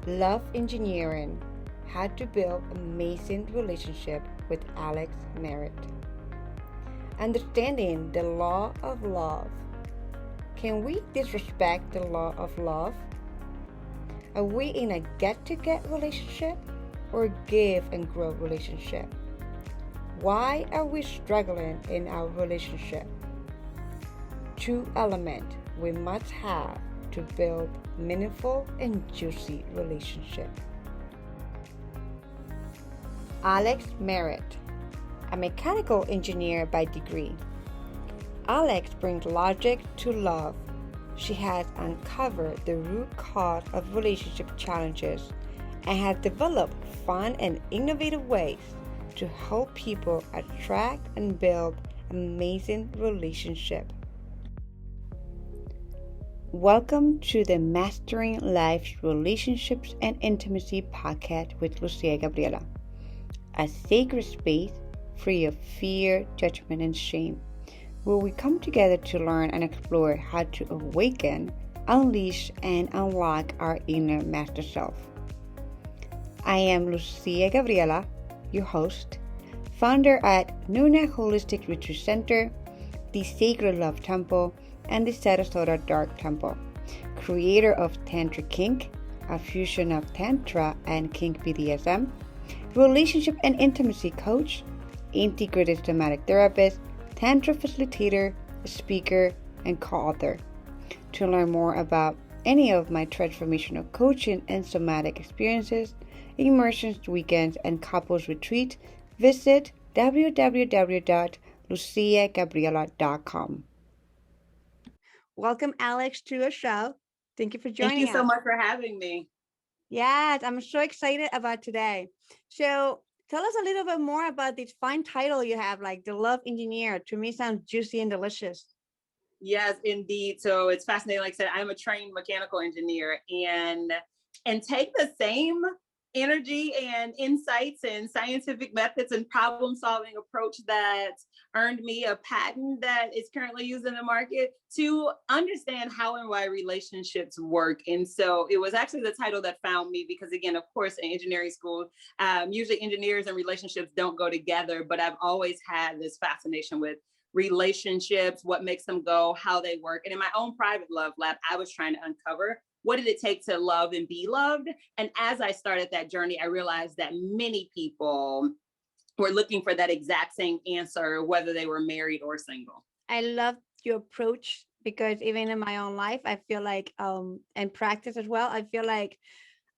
Love Engineering: How to Build Amazing Relationship with Alex Merritt. Understanding the law of love. Can we disrespect the law of love? Are we in a get-to-get relationship or give and grow relationship? Why are we struggling in our relationship? Two elements we must have to build meaningful and juicy relationship. Alex Merritt, a mechanical engineer by degree. Alex brings logic to love. She has uncovered the root cause of relationship challenges and has developed fun and innovative ways to help people attract and build amazing relationships. Welcome to the Mastering Life's Relationships and Intimacy podcast with Lucia Gabriela, a sacred space free of fear, judgment, and shame, where we come together to learn and explore how to awaken, unleash, and unlock our inner master self. I am Lucia Gabriela, your host, founder at Nuna Holistic Retreat Center, the Sacred Love Temple, and the Sarasota Dark Temple, creator of Tantra Kink, a fusion of Tantra and Kink BDSM, relationship and intimacy coach, integrated somatic therapist, Tantra facilitator, speaker, and co-author. To learn more about any of my transformational coaching and somatic experiences, immersions, weekends, and couples retreat, visit www.luciagabriela.com. Welcome, Alex, to the show. Thank you for joining us. Thank you so much for having me. Yes, I'm so excited about today. So tell us a little bit more about this fine title you have, like the Love Engineer. To me, sounds juicy and delicious. Yes, indeed. So it's fascinating. Like I said, I'm a trained mechanical engineer and take the same energy and insights and scientific methods and problem solving approach that earned me a patent that is currently used in the market to understand how and why relationships work. And so it was actually the title that found me because, again, of course, in engineering school, usually engineers and relationships don't go together, but I've always had this fascination with relationships, what makes them go, how they work. And in my own private love lab, I was trying to uncover what did it take to love and be loved. And as I started that journey, I realized that many people were looking for that exact same answer, whether they were married or single. I love your approach because even in my own life, I feel like, and practice as well, I feel like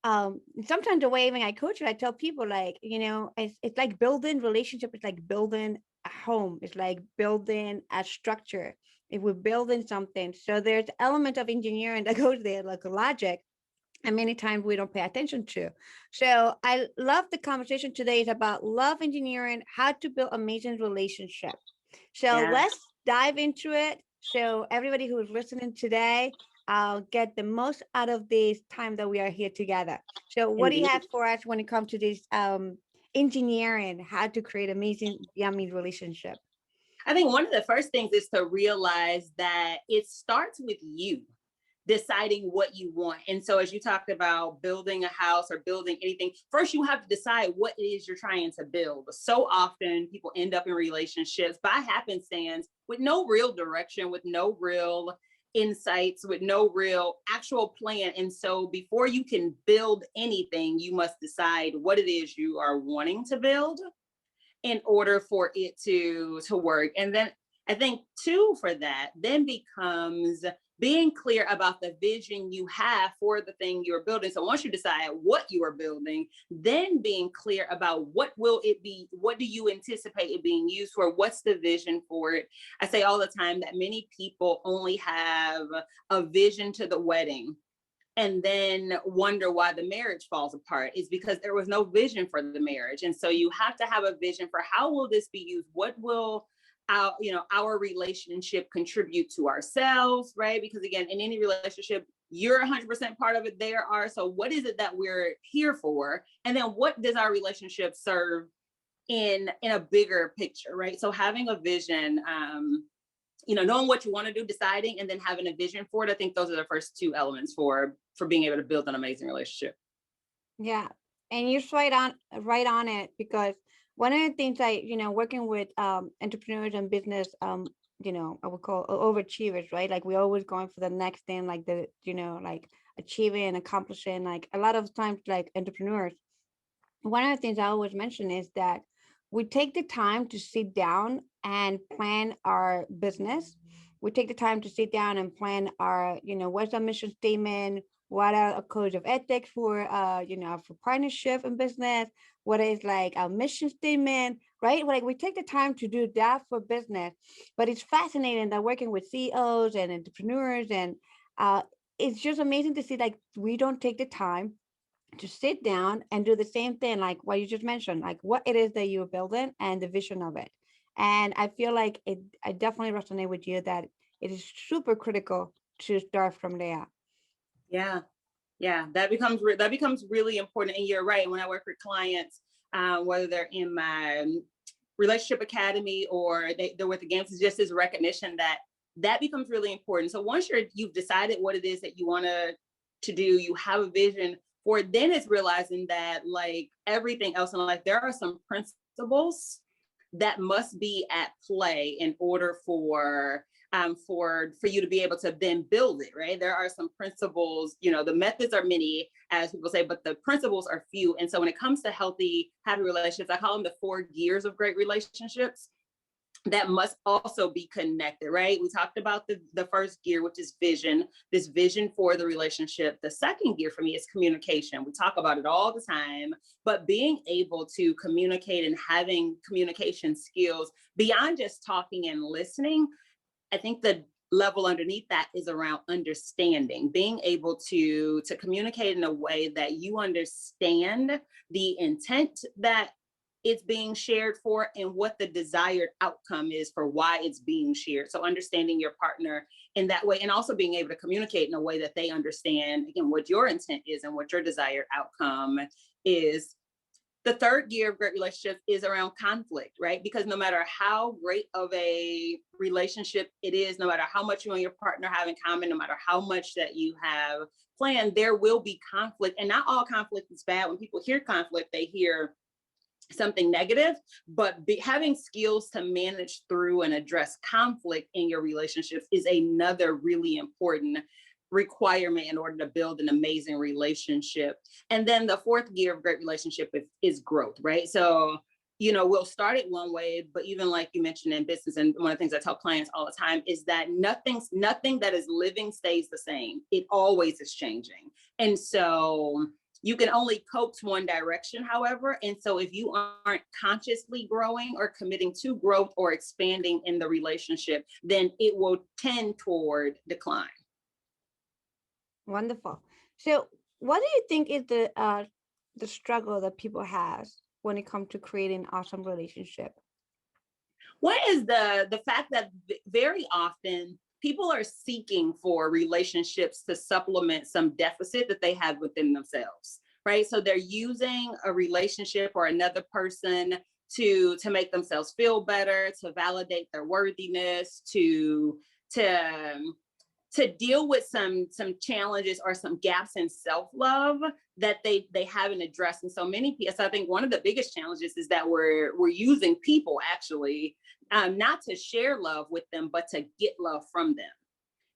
sometimes the way even I coach it, I tell people like, it's like building relationship. It's like building a home. It's like building a structure. If we're building something, so there's element of engineering that goes there, like logic, and many times we don't pay attention to. So I love the conversation today is about love engineering, how to build amazing relationship. So let's dive into it. So everybody who is listening today, I'll get the most out of this time that we are here together. So what do you have for us when it comes to this engineering, how to create amazing, yummy relationship? I think one of the first things is to realize that it starts with you deciding what you want. And so as you talked about building a house or building anything, first you have to decide what it is you're trying to build. So often people end up in relationships by happenstance with no real direction, with no real insights, with no real actual plan. And so before you can build anything, you must decide what it is you are wanting to build in order for it to work. And then I think two for that then becomes being clear about the vision you have for the thing you're building. So once you decide what you are building, then being clear about what will it be, what do you anticipate it being used for, what's the vision for it. I say all the time that many people only have a vision to the wedding and then wonder why the marriage falls apart is because there was no vision for the marriage. And so you have to have a vision for how will this be used? What will our relationship contribute to ourselves, right? Because again, in any relationship, you're 100% part of it. They are. So what is it that we're here for? And then what does our relationship serve in a bigger picture, right? So having a vision, knowing what you want to do, deciding, and then having a vision for it. I think those are the first two elements for being able to build an amazing relationship. Yeah, and you're right on it, because one of the things working with entrepreneurs and business, I would call overachievers, right? Like we're always going for the next thing, like like achieving and accomplishing. Like a lot of times, like entrepreneurs, one of the things I always mention is that we take the time to sit down and plan our business. We take the time to sit down and plan our, what's our mission statement, what are a code of ethics for, for partnership and business, what is like our mission statement, right? Like we take the time to do that for business, but it's fascinating that working with CEOs and entrepreneurs and it's just amazing to see like we don't take the time to sit down and do the same thing, like what you just mentioned, like what it is that you're building and the vision of it. And I feel like I definitely resonate with you that it is super critical to start from there. Yeah. Yeah, that becomes really important. And you're right. When I work with clients, whether they're in my relationship academy or they're with the games, it's just this recognition that that becomes really important. So once you've decided what it is that you want to do, you have a vision for it, then it's realizing that like everything else in life, there are some principles that must be at play in order for you to be able to then build it, right? There are some principles, the methods are many, as people say, but the principles are few. And so when it comes to healthy, happy relationships, I call them the 4 gears of great relationships that must also be connected, right? We talked about the first gear, which is vision, this vision for the relationship. The second gear for me is communication. We talk about it all the time, but being able to communicate and having communication skills beyond just talking and listening, I think the level underneath that is around understanding, being able to communicate in a way that you understand the intent that it's being shared for and what the desired outcome is for why it's being shared. So understanding your partner in that way, and also being able to communicate in a way that they understand, again, what your intent is and what your desired outcome is. The third gear of great relationships is around conflict, right? Because no matter how great of a relationship it is, no matter how much you and your partner have in common, no matter how much that you have planned, there will be conflict. And not all conflict is bad. When people hear conflict, they hear something negative, but having skills to manage through and address conflict in your relationships is another really important requirement in order to build an amazing relationship. And then the fourth gear of great relationship is growth, right? So, we'll start it one way, but even like you mentioned in business, and one of the things I tell clients all the time is that nothing that is living stays the same. It always is changing. And so you can only coax one direction, however. And so if you aren't consciously growing or committing to growth or expanding in the relationship, then it will tend toward decline. Wonderful. So what do you think is the struggle that people has when it comes to creating awesome relationship? One is the fact that very often people are seeking for relationships to supplement some deficit that they have within themselves, right? So they're using a relationship or another person to make themselves feel better, to validate their worthiness, to to deal with some challenges or some gaps in self-love that they haven't addressed. And so many people, so I think one of the biggest challenges is that we're using people actually, not to share love with them, but to get love from them.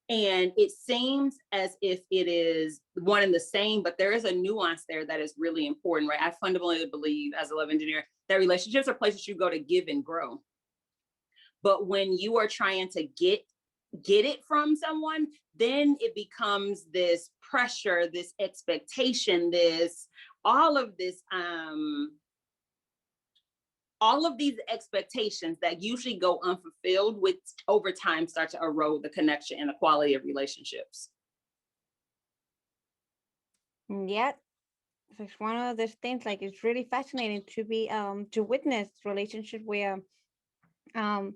And it seems as if it is one and the same, but there is a nuance there that is really important, right? I fundamentally believe as a love engineer that relationships are places you go to give and grow. But when you are trying to get it from someone, then it becomes this pressure, this expectation, this all of this all of these expectations that usually go unfulfilled, which over time start to erode the connection and the quality of relationships. Yeah, so it's one of those things, like it's really fascinating to be to witness relationship where um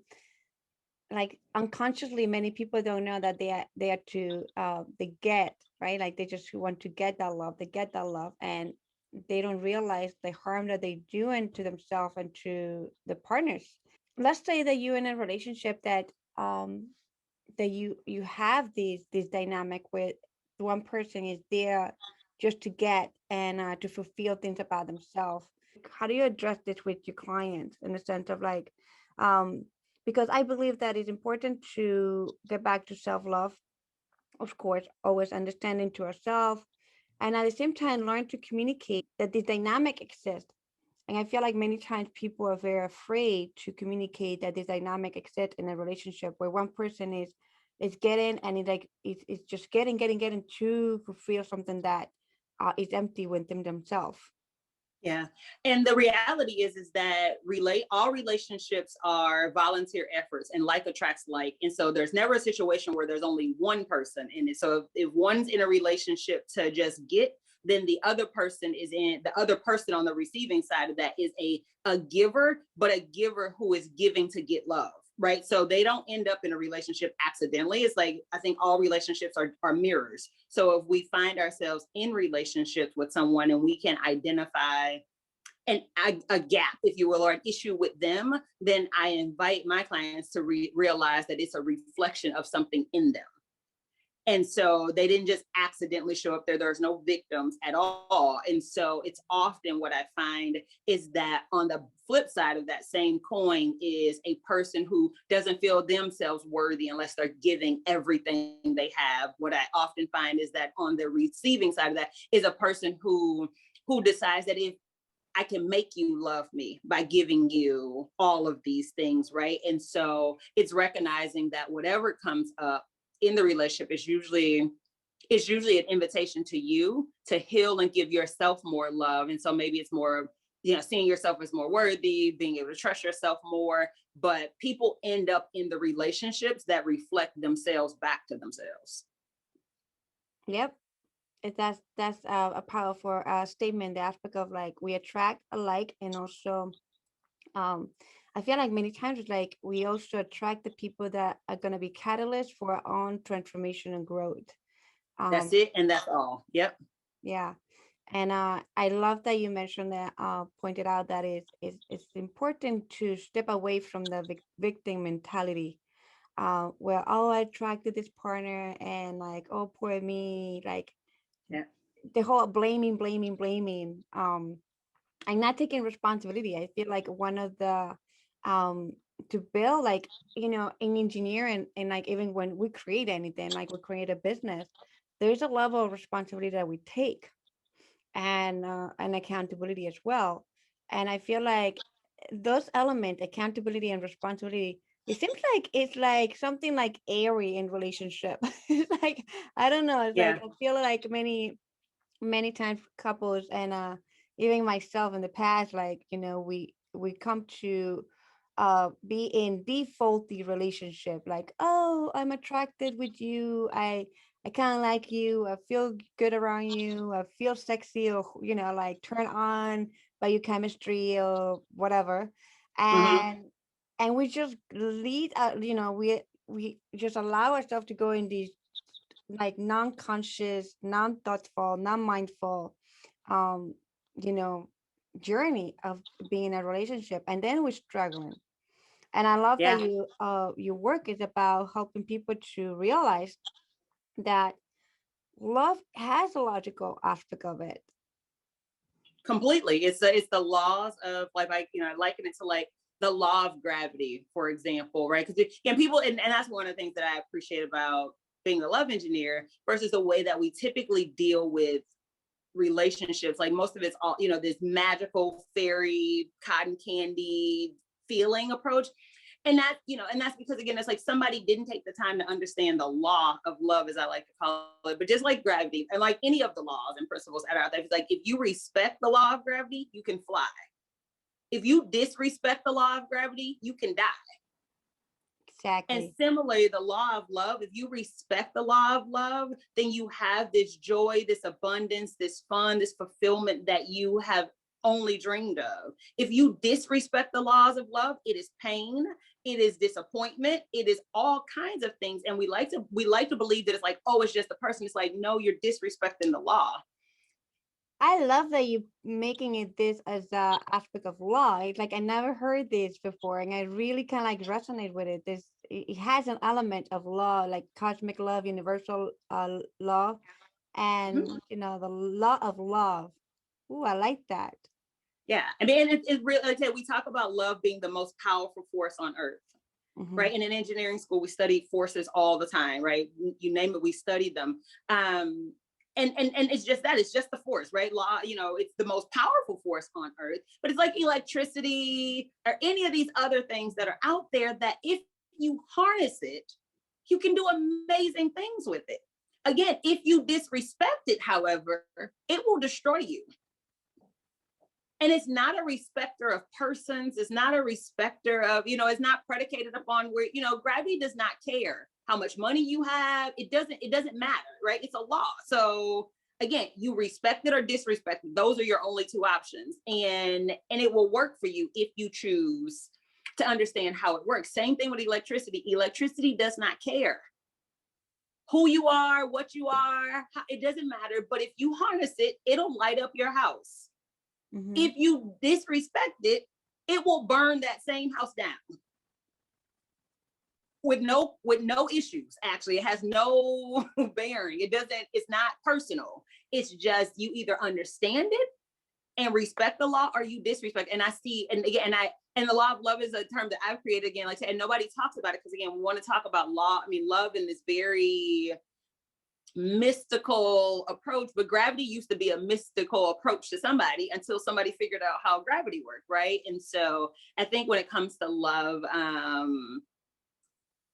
like unconsciously many people don't know that they are to they get, right, like they just want to get that love, they get that love, and they don't realize the harm that they doing to themselves and to the partners. Let's say that you're in a relationship that that you have this dynamic with one person is there just to get and to fulfill things about themselves. How do you address this with your clients in the sense of like, um, because I believe that it's important to get back to self-love, of course, always understanding to ourselves, and at the same time learn to communicate that this dynamic exists. And I feel like many times people are very afraid to communicate that this dynamic exists in a relationship where one person is getting and it's just getting to fulfill something that is empty within themselves. Yeah. And the reality is that all relationships are volunteer efforts, and like attracts like. And so there's never a situation where there's only one person in it. So if one's in a relationship to just get, then the other person on the receiving side of that is a giver, but a giver who is giving to get love. Right. So they don't end up in a relationship accidentally. It's like, I think all relationships are mirrors. So if we find ourselves in relationships with someone and we can identify a gap, if you will, or an issue with them, then I invite my clients to realize that it's a reflection of something in them. And so they didn't just accidentally show up there. There's no victims at all. And so it's often what I find is that on the flip side of that same coin is a person who doesn't feel themselves worthy unless they're giving everything they have. What I often find is that on the receiving side of that is a person who decides that if I can make you love me by giving you all of these things, right? And so it's recognizing that whatever comes up in the relationship is usually an invitation to you to heal and give yourself more love. And so maybe it's more, seeing yourself as more worthy, being able to trust yourself more. But people end up in the relationships that reflect themselves back to themselves. Yep. That's a powerful statement. The aspect of like we attract alike, and also um I feel like many times it's like we also attract the people that are going to be catalysts for our own transformation and growth. That's um it. And that's all. Yep. yeah. And I love that you mentioned that, pointed out that it's important to step away from the victim mentality, where, oh, I attracted this partner and like, oh, poor me, like Yeah. the whole blaming, and not taking responsibility. I feel like one of the, um to build, like, in engineering, and like even when we create anything, like we create a business, there's a level of responsibility that we take, and accountability as well. And I feel like those elements, accountability and responsibility, it seems like it's like something like airy in relationship. It's like, I don't know, it's like Yeah. I feel like many times couples, and even myself in the past, like, we come to be in defaulty relationship, like, oh, I'm attracted with you, I kind of like you, I feel good around you, I feel sexy, or like turn on by your chemistry or whatever. Mm-hmm. And we just lead, we just allow ourselves to go in these like non-conscious, non-thoughtful, non-mindful, um, you know, journey of being in a relationship, and then we're struggling. And I love that Yeah. your work is about helping people to realize that love has a logical aspect of it. Completely. It's the laws of I liken it to like the law of gravity, for example, right? Because people, and that's one of the things that I appreciate about being a love engineer versus the way that we typically deal with relationships. Like most of it's all, this magical fairy cotton candy feeling approach. And that's because again, it's like somebody didn't take the time to understand the law of love, as I like to call it. But just like gravity and like any of the laws and principles that are out there, it's like if you respect the law of gravity, you can fly. If you disrespect the law of gravity, you can die. And Exactly. similarly, the law of love, if you respect the law of love, then you have this joy, this abundance, this fun, this fulfillment that you have only dreamed of. If you disrespect the laws of love, it is pain, it is disappointment, it is all kinds of things. And we like to believe that it's like, oh, it's just the person. It's like, no, you're disrespecting the law. I love that you making it this as a aspect of law. It's like I never heard this before, and I really kind of like resonate with it. It has an element of law, like cosmic love, universal law, and Mhm. the law of love. Ooh, I like that. Yeah. I mean, it's really, like I said, we talk about love being the most powerful force on earth, Hmm. right? And in engineering school, we study forces all the time, right? You name it, we study them. And it's just that, it's just the force, right? Law, it's the most powerful force on earth, but it's like electricity or any of these other things that are out there that if you harness it, you can do amazing things with it. Again, if you disrespect it, however, it will destroy you. And it's not a respecter of persons. It's not a respecter of, it's not predicated upon where, gravity does not care how much money you have. It doesn't matter, right? It's a law. So again, you respect it or disrespect it. Those are your only two options. And it will work for you if you choose to understand how it works. Same thing with electricity. Electricity does not care who you are, what you are. It doesn't matter. But if you harness it, it'll light up your house. Hmm. If you disrespect it, it will burn that same house down with no issues. Actually, it has no bearing. It's not personal. It's just you either understand it and respect the law, or you disrespect. And I see, and again, and the law of love is a term that I've created, again, like I said, and nobody talks about it, because again, we want to talk about law. I mean, love in this very mystical approach, but gravity used to be a mystical approach to somebody until somebody figured out how gravity worked, right? And so I think when it comes to love,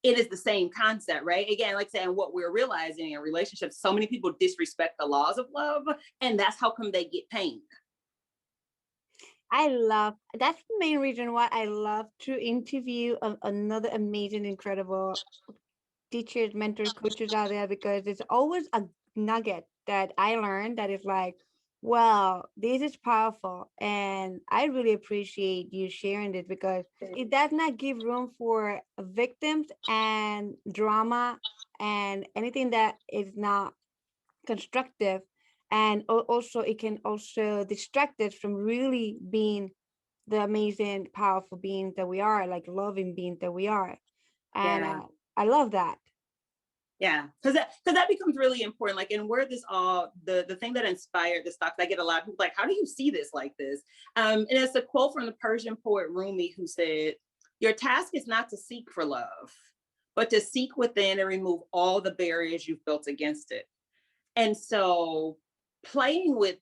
it is the same concept, right? Again, like saying, what we're realizing in relationships, so many people disrespect the laws of love, and that's how come they get pain. That's the main reason why I love to interview another amazing, incredible teachers, mentors, coaches out there, because it's always a nugget that I learned that is like, well, this is powerful. And I really appreciate you sharing this, because it does not give room for victims and drama and anything that is not constructive. And also, it can also distract us from really being the amazing, powerful beings that we are, like loving beings that we are. And Yeah. I love that. Yeah, because that becomes really important. Like, and where this all the thing that inspired this talk, I get a lot of people like, how do you see this like this? And it's a quote from the Persian poet Rumi, who said, "Your task is not to seek for love, but to seek within and remove all the barriers you've built against it." And so, playing with,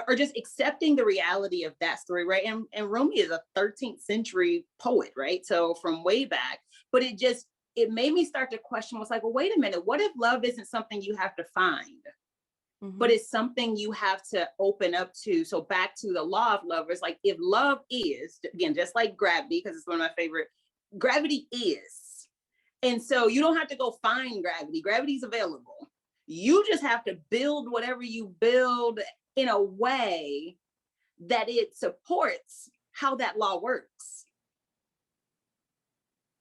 or just accepting the reality of that story, right? And Rumi is a 13th century poet, right? So from way back, but it made me start to question, was like, well, wait a minute, what if love isn't something you have to find, but Hmm. it's something you have to open up to? So back to the law of love, it's like, if love is, again, just like gravity, because it's one of my favorite, gravity is. And so you don't have to go find gravity. Gravity's available. You just have to build whatever you build in a way that it supports how that law works.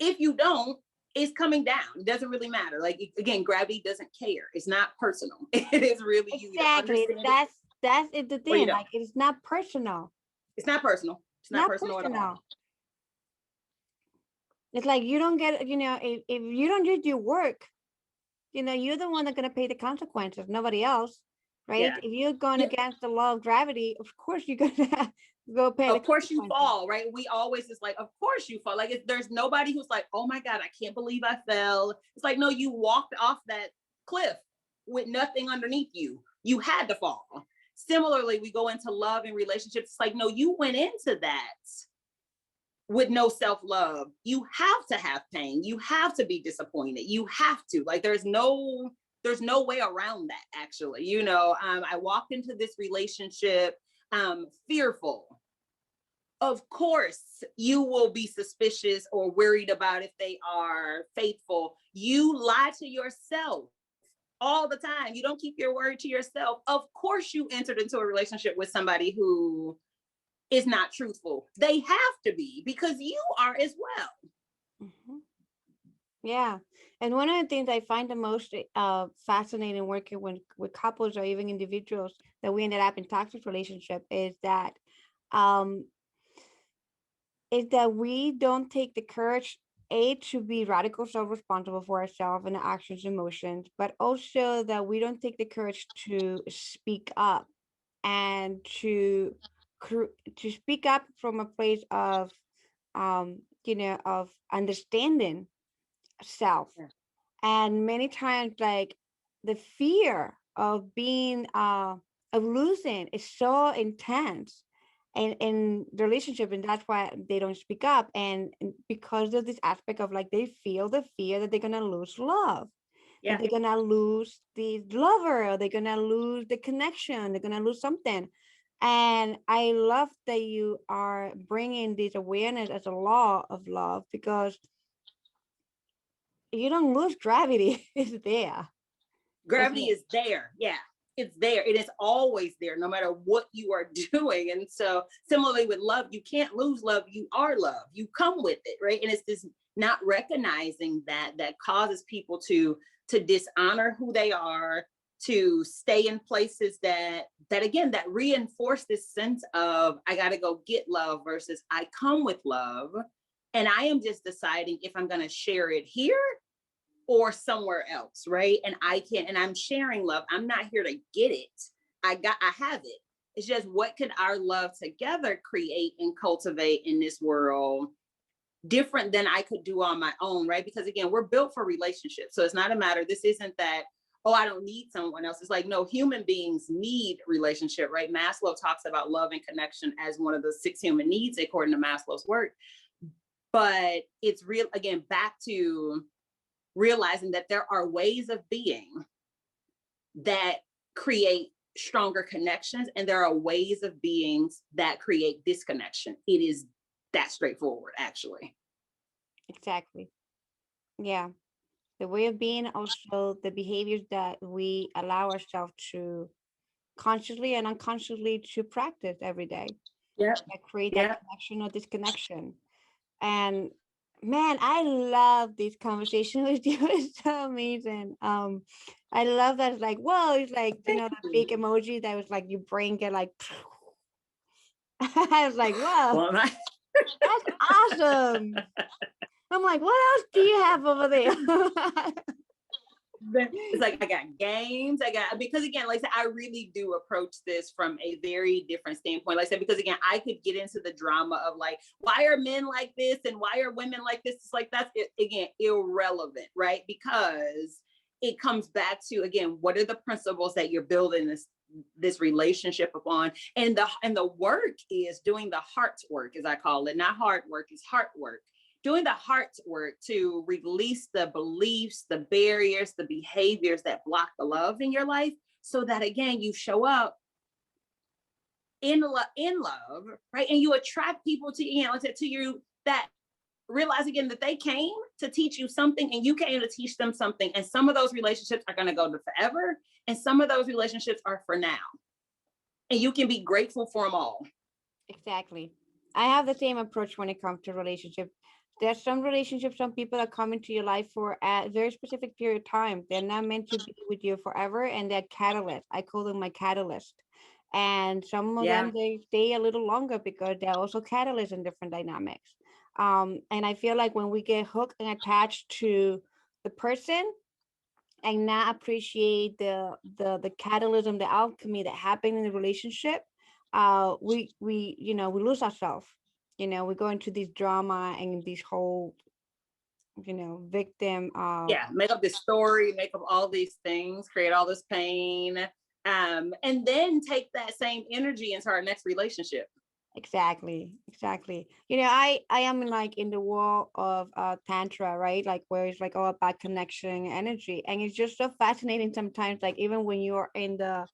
If you don't, it's coming down. It doesn't really matter. Like, again, gravity doesn't care. It's not personal. It is really, you either Exactly. understand it That's it, the or you thing. don't. Like, it's not personal. It's not personal. It's not Not personal at all. personal. It's like you don't get, if you don't do your work, you're the one that's gonna pay the consequences, nobody else, right? Yeah. If you're going Yeah. against the law of gravity, of course you're gonna go pay the Of course you consequences. fall, right? We always is like, of course you fall. Like, there's nobody who's like, oh my God, I can't believe I fell. It's like, no, you walked off that cliff with nothing underneath you. You had to fall. Similarly, we go into love and relationships. It's like, no, you went into that with no self-love. You have to have pain. You have to be disappointed. You have to. Like, there's no way around that, actually. I walked into this relationship fearful. Of course, you will be suspicious or worried about if they are faithful. You lie to yourself all the time. You don't keep your word to yourself. Of course, you entered into a relationship with somebody who is not truthful. They have to be, because you are as well. Mhm. Yeah. And one of the things I find the most fascinating working with couples or even individuals that we ended up in toxic relationship um, is that we don't take the courage to be radical self-responsible for ourselves and actions, emotions, but also that we don't take the courage to speak up and to speak up from a place of of understanding self. Yeah. And many times, like, the fear of being of losing is so intense in the relationship, and that's why they don't speak up. And because of this aspect of, like, they feel the fear that they're gonna lose love, that Yeah. they're gonna lose the lover, or they're gonna lose the connection, they're gonna lose something. And I love that you are bringing this awareness as a law of love, because you don't lose gravity. It's there. It's Gravity there. is there. Yeah, it's there. It is always there, no matter what you are doing. And so, similarly with love, you can't lose love. You are love. You come with it, right? And it's this not recognizing that causes people to dishonor who they are, to stay in places that again that reinforce this sense of I got to go get love versus I come with love, and I am just deciding if I'm going to share it here or somewhere else, right? And I can, and I'm sharing love. I'm not here to get it. I have it. It's just what can our love together create and cultivate in this world different than I could do on my own, right? Because again, we're built for relationships. So it's not a matter, this isn't that, oh, I don't need someone else. It's like, no, human beings need relationship, right? Maslow talks about love and connection as one of the 6 human needs, according to Maslow's work. But it's real, again, back to realizing that there are ways of being that create stronger connections, and there are ways of beings that create disconnection. It is that straightforward, actually. Exactly. Yeah. The way of being, also the behaviors that we allow ourselves to consciously and unconsciously to practice every day, Yeah. that create that Yeah. connection or disconnection. And man, I love this conversation with you. It's so amazing. I love that. It's like, whoa, it's like, Thank that you. big emoji that was like your brain get like I was like, whoa, Well, that's awesome. I'm like, what else do you have over there? it's like I got games. I got, because again, like I said, I really do approach this from a very different standpoint. Like I said, because again, I could get into the drama of like, why are men like this and why are women like this? It's like that's again irrelevant, right? Because it comes back to again, what are the principles that you're building this relationship upon? And the work is doing the heart work, as I call it. Not hard work, it's heart work, doing the heart work to release the beliefs, the barriers, the behaviors that block the love in your life, so that again you show up in love, right? And you attract people to like I said, to you that realize again that they came to teach you something and you came to teach them something. And some of those relationships are going to go to forever, and some of those relationships are for now. And you can be grateful for them all. Exactly. I have the same approach when it comes to relationships. There's some relationships, some people that come into your life for a very specific period of time. They're not meant to be with you forever, and they're catalysts. I call them my catalyst. And some of Yeah. them, they stay a little longer because they're also catalysts in different dynamics. And I feel like when we get hooked and attached to the person and not appreciate the catalysm, the alchemy that happened in the relationship, we lose ourselves. We go into this drama and this whole victim. Yeah, make up this story, make up all these things, create all this pain, and then take that same energy into our next relationship. Exactly. I am like in the world of tantra, right? Like where it's like all about connection and energy, and it's just so fascinating sometimes. Like even when you're in the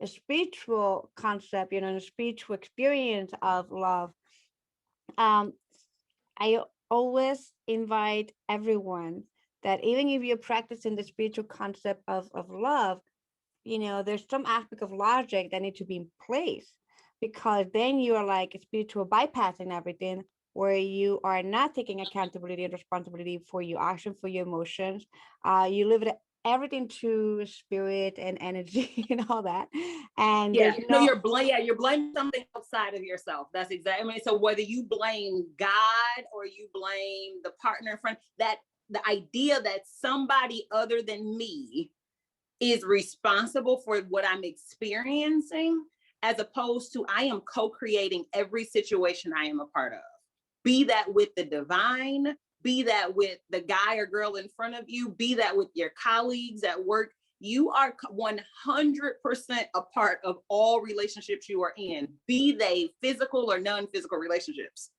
spiritual concept, the spiritual experience of love. Um, I always invite everyone that even if you're practicing the spiritual concept of love, there's some aspect of logic that need to be in place, because then you are like spiritual bypassing everything, where you are not taking accountability and responsibility for your action, for your emotions. You leave it everything to spirit and energy and all that. And Yeah, there's no, no, you're blaming something outside of yourself. That's exactly. I mean, so whether you blame God or you blame the partner in front, that the idea that somebody other than me is responsible for what I'm experiencing, as opposed to I am co-creating every situation I am a part of. Be that with the divine, be that with the guy or girl in front of you, be that with your colleagues at work. You are 100% a part of all relationships you are in, be they physical or non-physical relationships.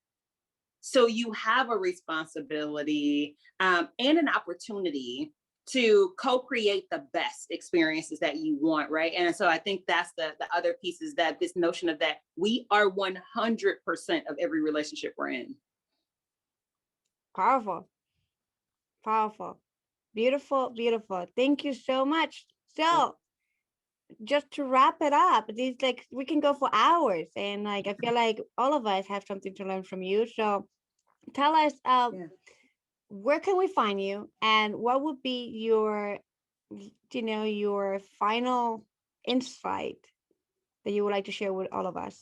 So you have a responsibility and an opportunity to co-create the best experiences that you want, right? And so I think that's the other piece, is that this notion of that we are 100% of every relationship we're in. powerful, powerful, beautiful, beautiful. Thank you so much. So just to wrap it up, these, like, we can go for hours, and like I feel like all of us have something to learn from you. So tell us, where can we find you, and what would be your, your final insight that you would like to share with all of us?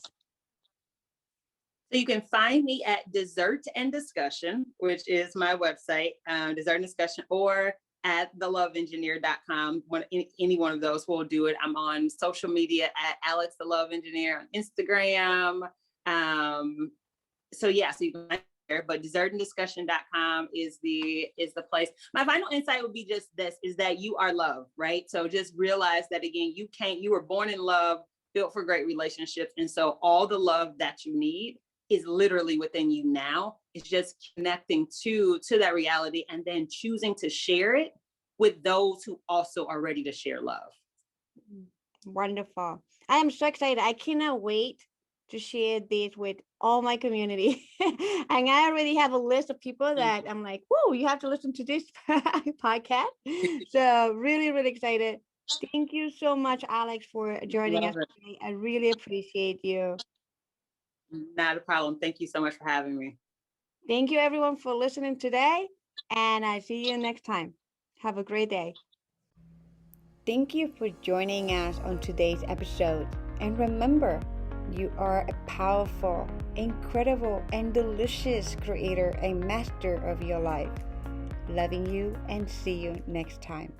So you can find me at Dessert and Discussion, which is my website, Dessert and Discussion, or at theloveengineer.com. Any one of those will do it. I'm on social media at Alex the Love Engineer on Instagram. So you can find there, but dessertanddiscussion.com is the place. My final insight would be just this, is that you are love, right? So just realize that, again, you were born in love, built for great relationships. And so all the love that you need is literally within you now. It's just connecting to that reality and then choosing to share it with those who also are ready to share love. Wonderful. I am so excited. I cannot wait to share this with all my community. And I already have a list of people that I'm like, whoa, you have to listen to this podcast. So really, really excited. Thank you so much, Alex, for joining us today. I really appreciate you. Not a problem. Thank you so much for having me. Thank you, everyone, for listening today. And I see you next time. Have a great day. Thank you for joining us on today's episode. And remember, you are a powerful, incredible, and delicious creator and master of your life. Loving you, and see you next time.